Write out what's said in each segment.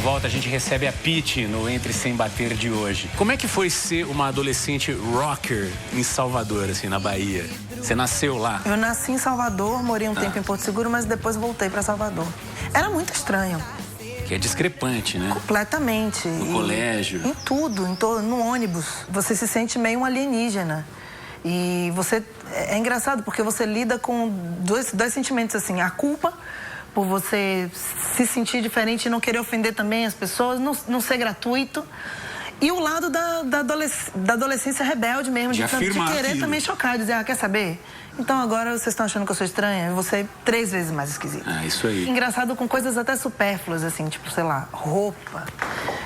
volta, a gente recebe a Pitty no Entre Sem Bater de hoje. Como é que foi ser uma adolescente rocker em Salvador, assim, na Bahia? Você nasceu lá? Eu nasci em Salvador, morei um tempo em Porto Seguro, mas depois voltei para Salvador. Era muito estranho. Que é discrepante, né? Completamente. No colégio. Em tudo, no ônibus. Você se sente meio um alienígena. E você... É engraçado, porque você lida com dois sentimentos, assim. A culpa por você se sentir diferente e não querer ofender também as pessoas, não ser gratuito. E o lado da adolescência rebelde mesmo, de querer aquilo. Também chocar, dizer, quer saber? Então agora vocês estão achando que eu sou estranha, eu vou ser 3 vezes mais esquisita. Isso aí. Engraçado com coisas até supérfluas, assim, tipo, sei lá, roupa.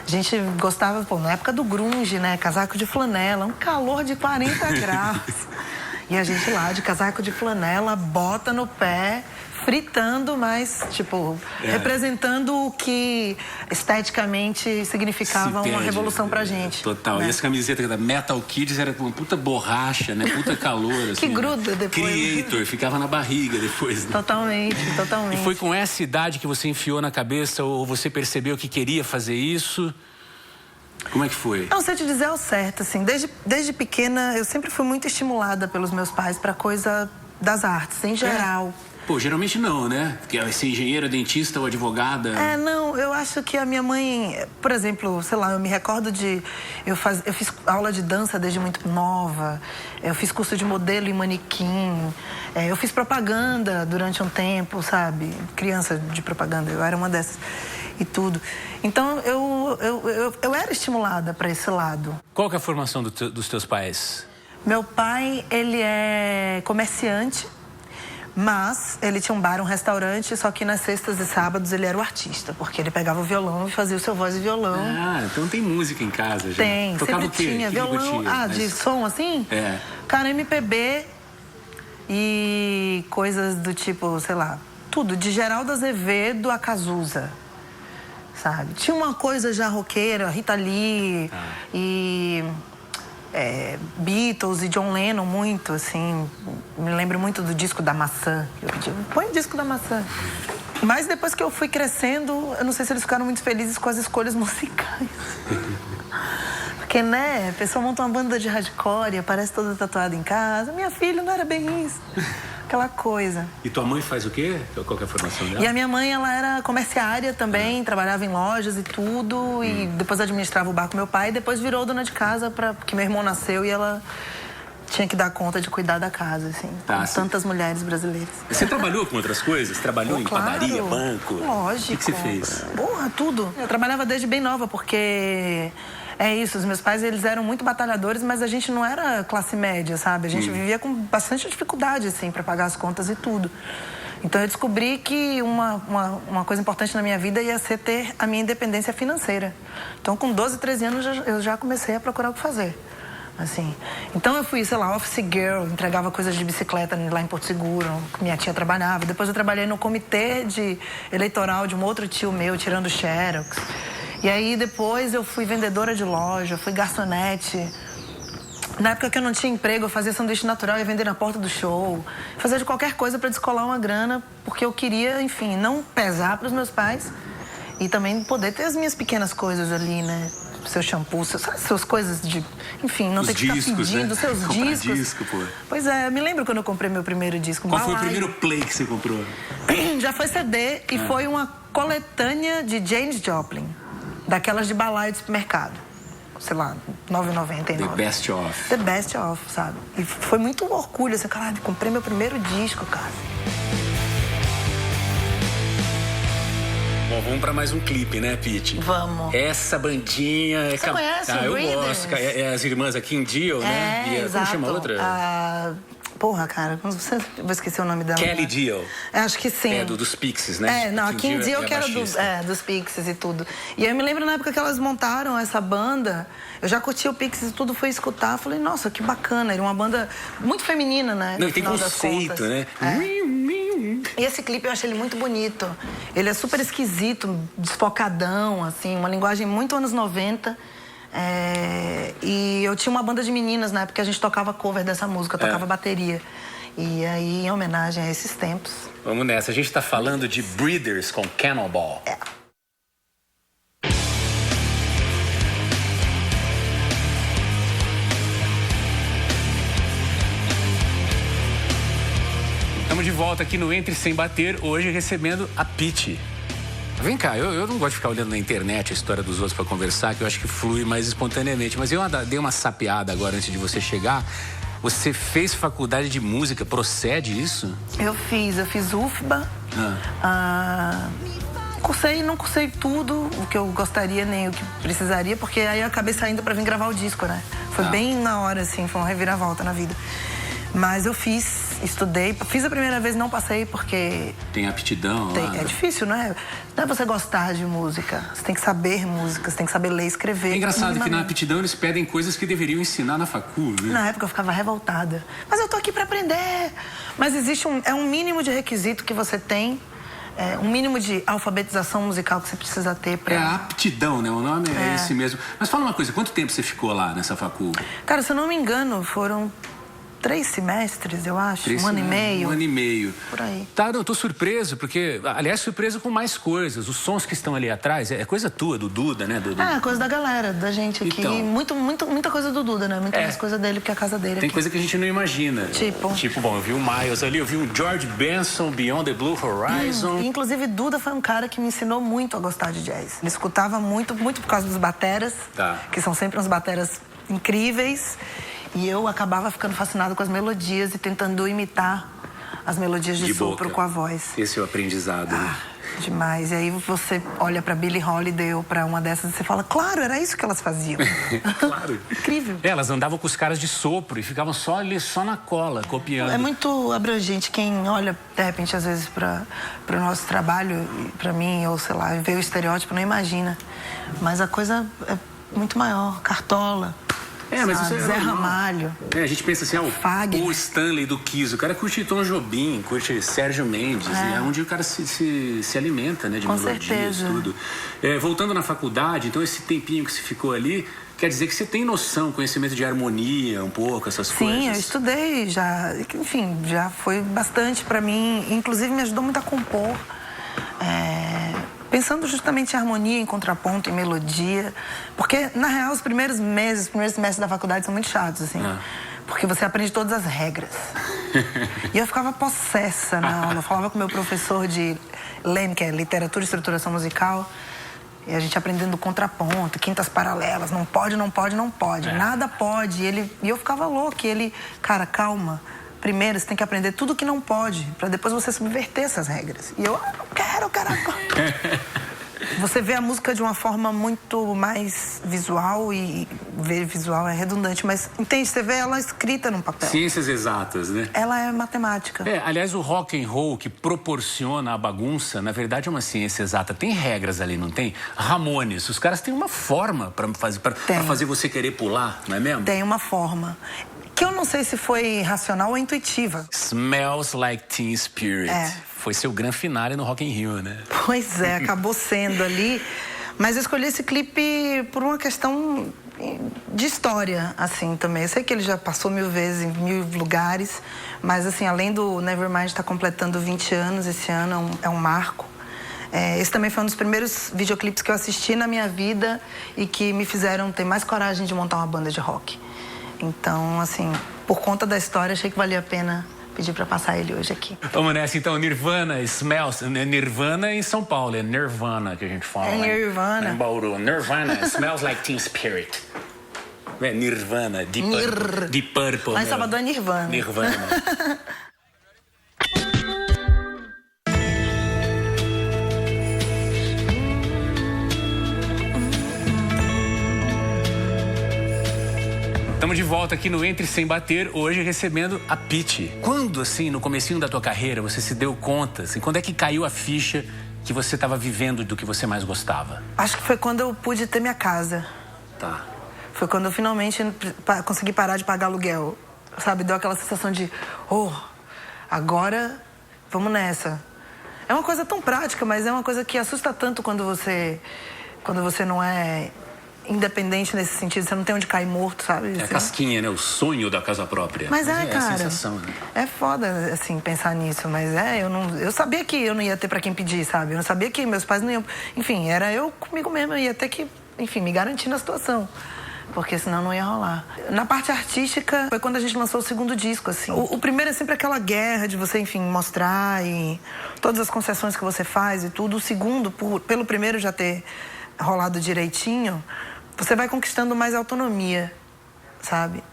A gente gostava, na época do grunge, né, casaco de flanela, um calor de 40 graus. E a gente lá, de casaco de flanela, bota no pé, fritando, mas, tipo, representando o que esteticamente significava uma revolução pra gente. Total. Né? E essa camiseta da Metal Kids era uma puta borracha, né? Puta calor, assim. Que gruda depois. Creator, ficava na barriga depois. Né? Totalmente. E foi com essa idade que você enfiou na cabeça ou você percebeu que queria fazer isso? Como é que foi? Não sei te dizer ao certo, assim. Desde pequena, eu sempre fui muito estimulada pelos meus pais pra coisa das artes, em geral. Pô, geralmente não, né? Porque ser engenheira, dentista ou advogada... Não, eu acho que a minha mãe... Por exemplo, sei lá, eu me recordo de... Eu fiz aula de dança desde muito nova. Eu fiz curso de modelo e manequim. Eu fiz propaganda durante um tempo, sabe? Criança de propaganda, eu era uma dessas. E tudo. Então, eu era estimulada para esse lado. Qual que é a formação dos teus pais? Meu pai, ele é comerciante. Mas ele tinha um bar, um restaurante, só que nas sextas e sábados ele era o artista, porque ele pegava o violão e fazia o seu voz e violão. Então tem música em casa já. Tem, tocava sempre o quê? tinha violão. De som assim? Cara, MPB e coisas do tipo, sei lá, tudo, de Geraldo Azevedo a Cazuza, sabe? Tinha uma coisa já roqueira, Rita Lee e... Beatles e John Lennon muito, assim. Me lembro muito do disco da maçã. Eu pedi, põe o disco da maçã. Mas depois que eu fui crescendo, eu não sei se eles ficaram muito felizes com as escolhas musicais. Porque, né, a pessoa monta uma banda de hardcore, aparece toda tatuada em casa. Minha filha, não era bem isso. Aquela coisa. E tua mãe faz o quê? Qual que é a formação dela? E a minha mãe, ela era comerciária também, trabalhava em lojas e tudo. E depois administrava o bar com meu pai. E depois virou dona de casa, porque meu irmão nasceu e ela tinha que dar conta de cuidar da casa, assim. Com tantas mulheres brasileiras. Você trabalhou com outras coisas? Trabalhou em padaria, banco? Lógico. O que você fez? Porra, tudo. Eu trabalhava desde bem nova, porque... É isso, os meus pais, eles eram muito batalhadores, mas a gente não era classe média, sabe? A gente vivia com bastante dificuldade, assim, para pagar as contas e tudo. Então eu descobri que uma coisa importante na minha vida ia ser ter a minha independência financeira. Então com 12, 13 anos eu já comecei a procurar o que fazer. Assim. Então eu fui, sei lá, office girl, entregava coisas de bicicleta lá em Porto Seguro, que minha tia trabalhava. Depois eu trabalhei no comitê eleitoral de um outro tio meu, tirando xerox. E aí depois eu fui vendedora de loja, fui garçonete. Na época que eu não tinha emprego, eu fazia sanduíche natural e ia vender na porta do show. Fazia de qualquer coisa para descolar uma grana, porque eu queria, enfim, não pesar para os meus pais e também poder ter as minhas pequenas coisas ali, né? Seu shampoo, suas coisas de... Enfim, não ter que ficar pedindo, né? Seus comprar discos. Disco, pô. Pois é, eu me lembro quando eu comprei meu primeiro disco. Qual foi o primeiro play que você comprou? Já foi CD e foi uma coletânea de Janis Joplin. Daquelas de balaio de supermercado. Sei lá, R$9,99. The Best Of. The Best Of, sabe? E foi muito orgulho, assim, caralho, comprei meu primeiro disco, cara. Bom, vamos pra mais um clipe, né, Pitty? Vamos. Essa bandinha... Você conhece o eu Breeders? gosto. É as irmãs aqui em Dio, né? E exato. Como chama a outra? Porra, cara, vou esquecer o nome dela. Kelly Dio. Acho que sim. Dos Pixies, né? Não, a Kim Dio que era dos Pixies e tudo. E eu me lembro na época que elas montaram essa banda, eu já curti o Pixies e tudo, fui escutar, falei, nossa, que bacana, era uma banda muito feminina, né? Não, e tem conceito, né? E esse clipe eu achei ele muito bonito. Ele é super esquisito, desfocadão, assim, uma linguagem muito anos 90. E eu tinha uma banda de meninas na época que a gente tocava cover dessa música, tocava bateria. E aí, em homenagem a esses tempos. Vamos nessa, a gente tá falando de Breeders com Cannonball. volta aqui no Entre Sem Bater, hoje recebendo a Pitty. Vem cá, eu não gosto de ficar olhando na internet a história dos outros para conversar, que eu acho que flui mais espontaneamente. Mas eu dei uma sapeada agora antes de você chegar. Você fez faculdade de música, procede isso? Eu fiz UFBA. Não cursei tudo o que eu gostaria, nem o que precisaria, porque aí eu acabei saindo para vir gravar o disco, né? Foi bem na hora, assim, foi uma reviravolta na vida. Mas eu estudei, fiz a primeira vez, não passei porque... Tem aptidão? É difícil, não é? Não é você gostar de música, você tem que saber música, você tem que saber ler e escrever. É engraçado que na aptidão eles pedem coisas que deveriam ensinar na facul, né? Na época eu ficava revoltada. Mas eu tô aqui pra aprender. Mas existe um mínimo de requisito que você tem, um mínimo de alfabetização musical que você precisa ter pra... É a aptidão, né? O nome é esse mesmo. Mas fala uma coisa, quanto tempo você ficou lá nessa facul? Cara, se eu não me engano, foram 3 semestres, eu acho. Um ano e meio. Um ano e meio. Por aí. Tá, eu tô surpreso, porque, aliás, surpreso com mais coisas. Os sons que estão ali atrás, é coisa tua, do Duda, né? Coisa da galera, da gente aqui. Então, muita coisa do Duda, né? Muita mais coisa dele, porque é a casa dele. Tem aqui. coisa que a gente não imagina. Tipo, bom, eu vi o Miles ali, eu vi o George Benson, Beyond the Blue Horizon. Inclusive, Duda foi um cara que me ensinou muito a gostar de jazz. Ele escutava muito por causa dos bateras, que são sempre uns bateras incríveis. E eu acabava ficando fascinada com as melodias e tentando imitar as melodias de sopro com a voz. Esse é o aprendizado, né? Demais. E aí você olha pra Billie Holiday ou pra uma dessas e você fala, claro, era isso que elas faziam. Claro. Incrível. Elas andavam com os caras de sopro e ficavam só ali, só na cola, copiando. É muito abrangente. Quem olha, de repente, às vezes, pro nosso trabalho, pra mim, ou sei lá, vê o estereótipo, não imagina. Mas a coisa é muito maior. Cartola. Mas isso Zé Ramalho. A gente pensa assim, o Stanley do Kiss, o cara curte Tom Jobim, curte Sérgio Mendes, e é onde o cara se alimenta, né, de melodias, tudo. Voltando na faculdade, então esse tempinho que você ficou ali, quer dizer que você tem noção, conhecimento de harmonia, um pouco, essas coisas? Sim, eu estudei já, enfim, já foi bastante pra mim, inclusive me ajudou muito a compor. Pensando justamente em harmonia, em contraponto, em melodia. Porque, na real, os primeiros semestres da faculdade são muito chatos, assim. Porque você aprende todas as regras. E eu ficava possessa na aula. Eu falava com o meu professor de LEM, que é Literatura e Estruturação Musical. E a gente aprendendo contraponto, quintas paralelas. Não pode. Nada pode. E eu ficava louca. E ele, cara, calma. Primeiro, você tem que aprender tudo que não pode, pra depois você subverter essas regras. E eu quero agora. Você vê a música de uma forma muito mais visual, e ver visual é redundante, mas entende? Você vê ela escrita num papel. Ciências exatas, né? Ela é matemática. Aliás, o rock and roll que proporciona a bagunça, na verdade é uma ciência exata. Tem regras ali, não tem? Ramones, os caras têm uma forma pra fazer você querer pular, não é mesmo? Tem uma forma. Que eu não sei se foi racional ou intuitiva. Smells Like Teen Spirit. Foi seu grande finale no Rock in Rio, né? Pois é, acabou sendo ali. Mas eu escolhi esse clipe por uma questão de história, assim, também. Eu sei que ele já passou 1000 vezes em 1000 lugares, mas, assim, além do Nevermind estar completando 20 anos, esse ano é um marco. Esse também foi um dos primeiros videoclipes que eu assisti na minha vida e que me fizeram ter mais coragem de montar uma banda de rock. Então, assim, por conta da história, achei que valia a pena pedir pra passar ele hoje aqui. Vamos nessa, então. Nirvana, Smells... Nirvana em São Paulo, é Nirvana que a gente fala. Nirvana. Em Bauru. Nirvana, Smells Like Teen Spirit. Nirvana, Deep Purple. Lá em Salvador é Nirvana. Nirvana. Estamos de volta aqui no Entre Sem Bater, hoje recebendo a Pitty. Quando, assim, no comecinho da tua carreira, você se deu conta, assim, quando é que caiu a ficha que você estava vivendo do que você mais gostava? Acho que foi quando eu pude ter minha casa. Tá. Foi quando eu finalmente consegui parar de pagar aluguel. Sabe, deu aquela sensação de, agora vamos nessa. É uma coisa tão prática, mas é uma coisa que assusta tanto quando você não é independente nesse sentido, você não tem onde cair morto, sabe? É a casquinha, né? O sonho da casa própria. Mas cara. É a sensação, né? É foda, assim, pensar nisso, mas eu sabia que eu não ia ter pra quem pedir, sabe? Eu não sabia que meus pais não iam... Enfim, era eu comigo mesmo, eu ia ter que, enfim, me garantir na situação. porque senão não ia rolar. Na parte artística, foi quando a gente lançou o segundo disco, assim. O primeiro é sempre aquela guerra de você, enfim, mostrar e todas as concessões que você faz e tudo. O segundo, pelo primeiro já ter rolado direitinho, você vai conquistando mais autonomia, sabe?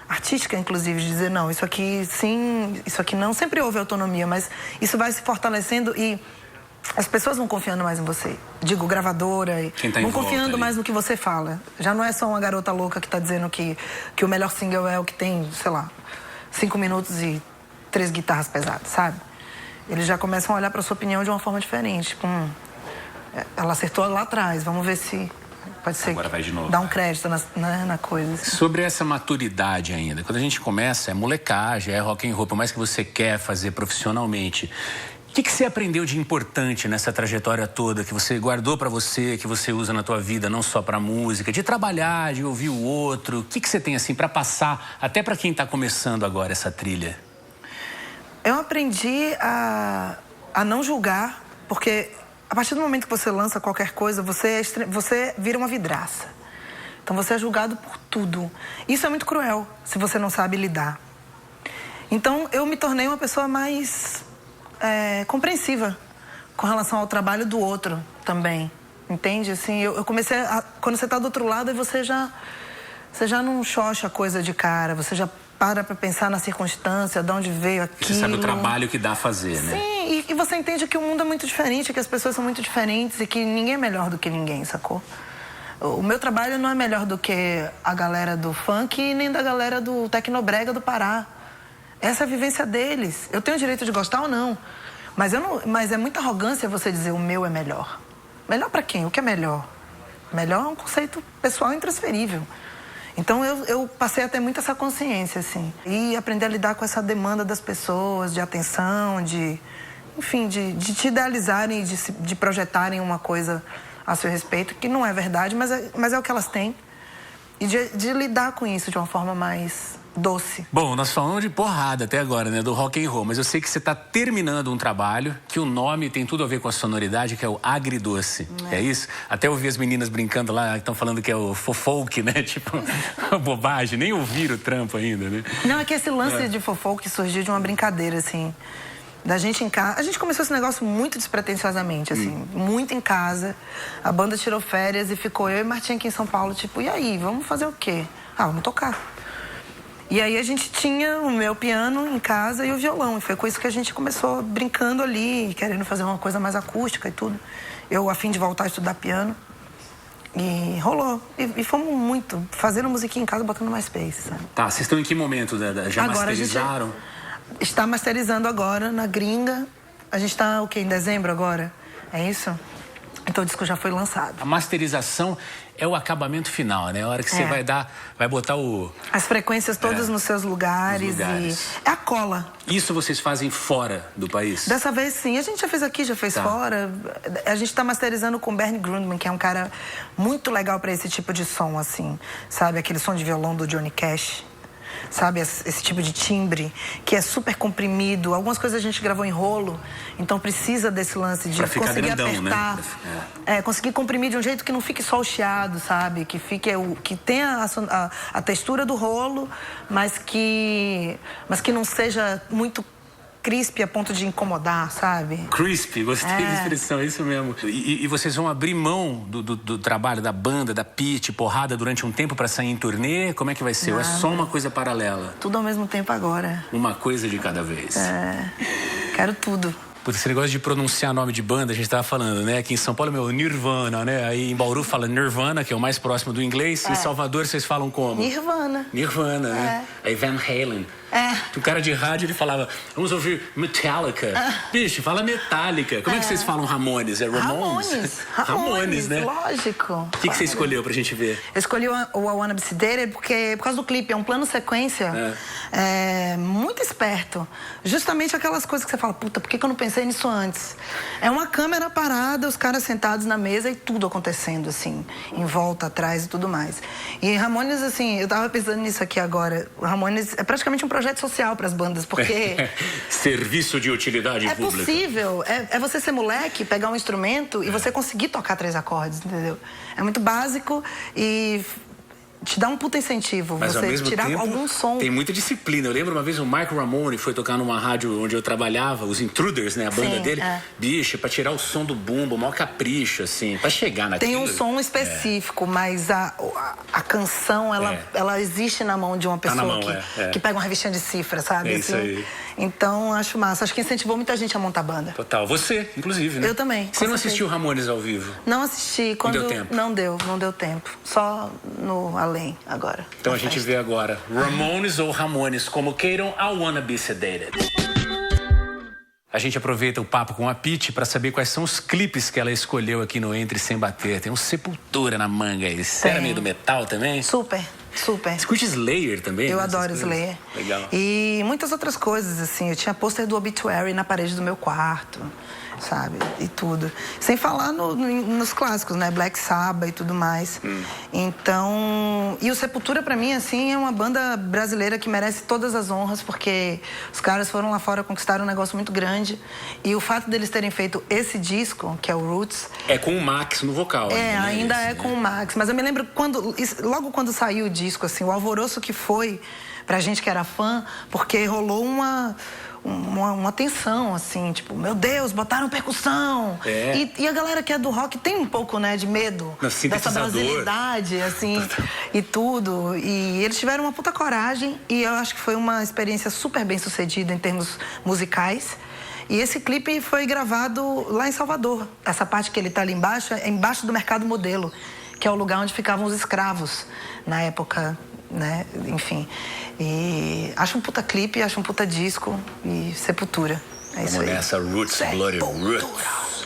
Artística, inclusive, de dizer, não, isso aqui sim, isso aqui não. Sempre houve autonomia, mas isso vai se fortalecendo e as pessoas vão confiando mais em você. Digo, gravadora, vão confiando mais no que você fala. Já não é só uma garota louca que tá dizendo que o melhor single é o que tem, sei lá, 5 minutos e 3 guitarras pesadas, sabe? Eles já começam a olhar pra sua opinião de uma forma diferente. Tipo, ela acertou lá atrás, vamos ver se pode ser. Agora vai de novo, dar um crédito na coisa. Assim. Sobre essa maturidade ainda, quando a gente começa, é molecagem, é rock and roll, por mais que você quer fazer profissionalmente. O que você aprendeu de importante nessa trajetória toda, que você guardou pra você, que você usa na tua vida, não só pra música, de trabalhar, de ouvir o outro? O que você tem, assim, pra passar, até pra quem tá começando agora essa trilha? Eu aprendi a não julgar, porque a partir do momento que você lança qualquer coisa, você vira uma vidraça. Então você é julgado por tudo. Isso é muito cruel, se você não sabe lidar. Então eu me tornei uma pessoa mais compreensiva com relação ao trabalho do outro também. Entende? Assim, eu comecei quando você está do outro lado, você já não xoxa a coisa de cara, você já para pensar na circunstância, de onde veio aquilo. Você sabe o trabalho que dá a fazer, né? Sim, e você entende que o mundo é muito diferente, que as pessoas são muito diferentes e que ninguém é melhor do que ninguém, sacou? O meu trabalho não é melhor do que a galera do funk e nem da galera do tecnobrega do Pará. Essa é a vivência deles. Eu tenho o direito de gostar ou não. Mas é muita arrogância você dizer o meu é melhor. Melhor pra quem? O que é melhor? Melhor é um conceito pessoal intransferível. Então eu passei a ter muito essa consciência, assim. E aprender a lidar com essa demanda das pessoas, de atenção, enfim, de te idealizarem, de projetarem uma coisa a seu respeito, que não é verdade, mas é o que elas têm. E de lidar com isso de uma forma mais doce. Bom, nós falamos de porrada até agora, né, do rock and roll, mas eu sei que você está terminando um trabalho que o nome tem tudo a ver com a sonoridade, que é o Agridoce. É isso? Até ouvi as meninas brincando lá, que estão falando que é o fofolk, né? Tipo, bobagem, nem ouviram o trampo ainda, né? Não, é que esse lance de fofolk surgiu de uma brincadeira, assim, da gente em casa. A gente começou esse negócio muito despretensiosamente, assim, muito em casa. A banda tirou férias e ficou eu e Martinha aqui em São Paulo, tipo, e aí, vamos fazer o quê? Vamos tocar. E aí a gente tinha o meu piano em casa e o violão. E foi com isso que a gente começou brincando ali, querendo fazer uma coisa mais acústica e tudo. Eu, a fim de voltar a estudar piano. E rolou. E fomos muito, fazendo musiquinha em casa, botando mais MySpace, sabe? Tá, vocês estão em que momento? Já agora masterizaram? Está masterizando agora, na gringa. A gente está, o quê? Em dezembro agora? É isso? Então o disco já foi lançado. A masterização é o acabamento final, né? A hora que você vai botar as frequências todas nos seus lugares. E é a cola. Isso vocês fazem fora do país? Dessa vez sim. A gente já fez aqui, já fez fora. A gente tá masterizando com o Bernie Grundman, que é um cara muito legal para esse tipo de som, assim. Sabe? Aquele som de violão do Johnny Cash. Sabe, esse tipo de timbre que é super comprimido. Algumas coisas a gente gravou em rolo, então precisa desse lance de conseguir grandão, apertar, né? Conseguir comprimir de um jeito que não fique só o chiado, sabe? Que fique que tenha a textura do rolo, mas que não seja muito crisp a ponto de incomodar, sabe? Crisp, gostei da expressão, é isso mesmo. E vocês vão abrir mão do trabalho da banda, da Pitty, porrada durante um tempo pra sair em turnê? Como é que vai ser? Ou é só uma coisa paralela? Tudo ao mesmo tempo agora. Uma coisa de cada vez. Quero tudo. Porque esse negócio de pronunciar nome de banda, a gente tava falando, né? Aqui em São Paulo, Nirvana, né? Aí em Bauru fala Nirvana, que é o mais próximo do inglês. Em Salvador, vocês falam como? Nirvana. Nirvana, né? Aí Van Halen. O cara de rádio, ele falava, vamos ouvir Metallica. Bicho, fala Metallica. Como é que vocês falam Ramones? É Ramones? Ramones, né? Lógico. O que você escolheu pra gente ver? Eu escolhi o I Wanna Be Sedated por causa do clipe. É um plano sequência muito esperto. Justamente aquelas coisas que você fala, puta, por que eu não pensei nisso antes? É uma câmera parada, os caras sentados na mesa e tudo acontecendo, assim, em volta, atrás e tudo mais. E Ramones, assim, eu tava pensando nisso aqui agora. O Ramones é praticamente um projeto social para as bandas, porque... Serviço de utilidade pública. É possível. É você ser moleque, pegar um instrumento e você conseguir tocar 3 acordes, entendeu? É muito básico e te dá um puta incentivo. Mas, você ao mesmo tirar tempo, algum som. Tem muita disciplina. Eu lembro uma vez o Michael Ramone foi tocar numa rádio onde eu trabalhava, os Intruders, né? A banda dele. Bicho, pra tirar o som do bumbo, o maior capricho, assim, pra chegar naquilo. Tem um som específico, mas a canção, ela existe na mão de uma pessoa que pega uma revistinha de cifra, sabe? É isso aí. Então, acho massa. Acho que incentivou muita gente a montar banda. Total. Você, inclusive, né? Eu também. Você não assistiu Ramones ao vivo? Não assisti. Quando... Não deu tempo? Não deu tempo. Só no além, agora. Então a gente vê agora Ramones ou Ramones, como queiram, I Wanna Be Sedated. A gente aproveita o papo com a Pitty para saber quais são os clipes que ela escolheu aqui no Entre Sem Bater. Tem um Sepultura na manga aí. Você era meio do metal também? Super. Você curte Slayer também? Eu adoro Slayer. Legal. E muitas outras coisas, assim. Eu tinha pôster do Obituary na parede do meu quarto, sabe? E tudo. Sem falar nos clássicos, né? Black Sabbath e tudo mais. Então... E o Sepultura, pra mim, assim, é uma banda brasileira que merece todas as honras, porque os caras foram lá fora, conquistaram um negócio muito grande. E o fato deles terem feito esse disco, que é o Roots... É com o Max no vocal. Ainda é com o Max. Mas eu me lembro, logo quando saiu o disco, assim, o alvoroço que foi pra gente que era fã, porque rolou uma tensão, assim, tipo, meu Deus, botaram percussão. E a galera que é do rock tem um pouco, né, de medo dessa brasilidade, assim, e tudo. E eles tiveram uma puta coragem e eu acho que foi uma experiência super bem sucedida em termos musicais. E esse clipe foi gravado lá em Salvador. Essa parte que ele tá ali embaixo é embaixo do Mercado Modelo, que é o lugar onde ficavam os escravos na época, né? Enfim. E acho um puta clipe, acho um puta disco e Sepultura. É isso aí. Vamos nessa, Roots, Bloody Roots.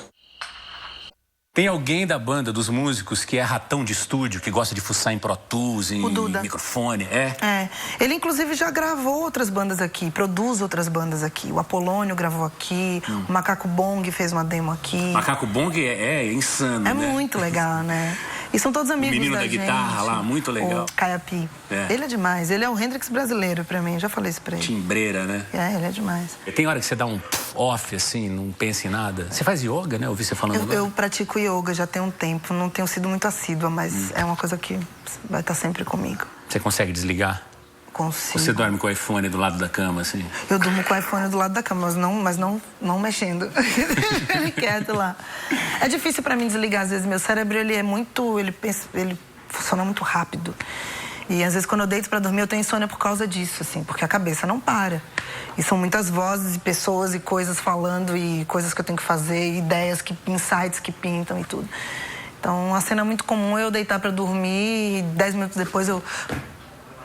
Tem alguém da banda, dos músicos, que é ratão de estúdio, que gosta de fuçar em Pro Tools, em microfone, Ele, inclusive, já gravou outras bandas aqui, produz outras bandas aqui. O Apolônio gravou aqui, o Macaco Bong fez uma demo aqui. Macaco Bong é insano, né? É muito legal, né? E são todos amigos da gente. O menino da guitarra lá, muito legal. O Caiapi. Ele é demais. Ele é o Hendrix brasileiro pra mim. Já falei isso pra ele. Timbreira, né? Ele é demais. E tem hora que você dá um off, assim, não pensa em nada. Você faz yoga, né? Ouvi você falando agora. Eu pratico yoga já tem um tempo. Não tenho sido muito assídua, mas é uma coisa que vai estar sempre comigo. Você consegue desligar? Consigo. Você dorme com o iPhone do lado da cama, assim? Eu durmo com o iPhone do lado da cama, mas não mexendo. Quieto lá. É difícil pra mim desligar, às vezes. Meu cérebro, ele funciona muito rápido. E às vezes quando eu deito pra dormir, eu tenho insônia por causa disso, assim. Porque a cabeça não para. E são muitas vozes e pessoas e coisas falando e coisas que eu tenho que fazer, e ideias, insights que pintam e tudo. Então, uma cena muito comum é eu deitar pra dormir e 10 minutos depois eu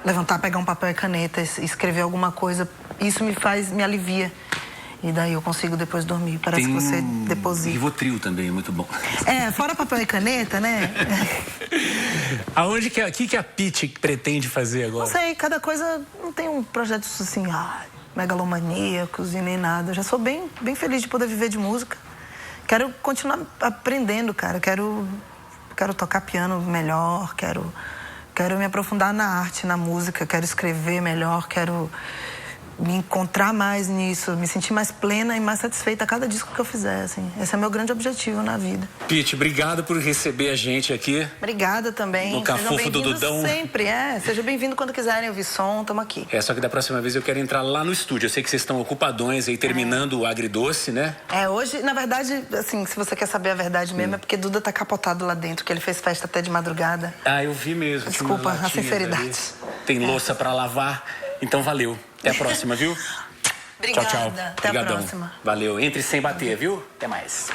levantar, pegar um papel e caneta, escrever alguma coisa. Isso me alivia. E daí eu consigo depois dormir. Parece que você deposita. Rivotril também, muito bom. Fora papel e caneta, né? Que a Pitty pretende fazer agora? Não sei, cada coisa não tem um projeto assim, megalomaníacos e nem nada. Eu já sou bem feliz de poder viver de música. Quero continuar aprendendo, cara. Quero tocar piano melhor, quero me aprofundar na arte, na música, quero escrever melhor, quero me encontrar mais nisso, me sentir mais plena e mais satisfeita a cada disco que eu fizer, assim. Esse é o meu grande objetivo na vida. Pitty, obrigado por receber a gente aqui. Obrigada também. No Cafofo do Dudão. Sempre, Seja bem-vindo quando quiserem ouvir som, tamo aqui. Só que da próxima vez eu quero entrar lá no estúdio. Eu sei que vocês estão ocupadões aí, terminando o Agridoce, né? Hoje, na verdade, assim, se você quer saber a verdade mesmo, é porque Duda tá capotado lá dentro, que ele fez festa até de madrugada. Eu vi mesmo. Desculpa, a sinceridade. Ali. Tem louça pra lavar, então valeu. Até a próxima, viu? Obrigada. Tchau. Até a próxima. Valeu. Entre sem bater, viu? Até mais.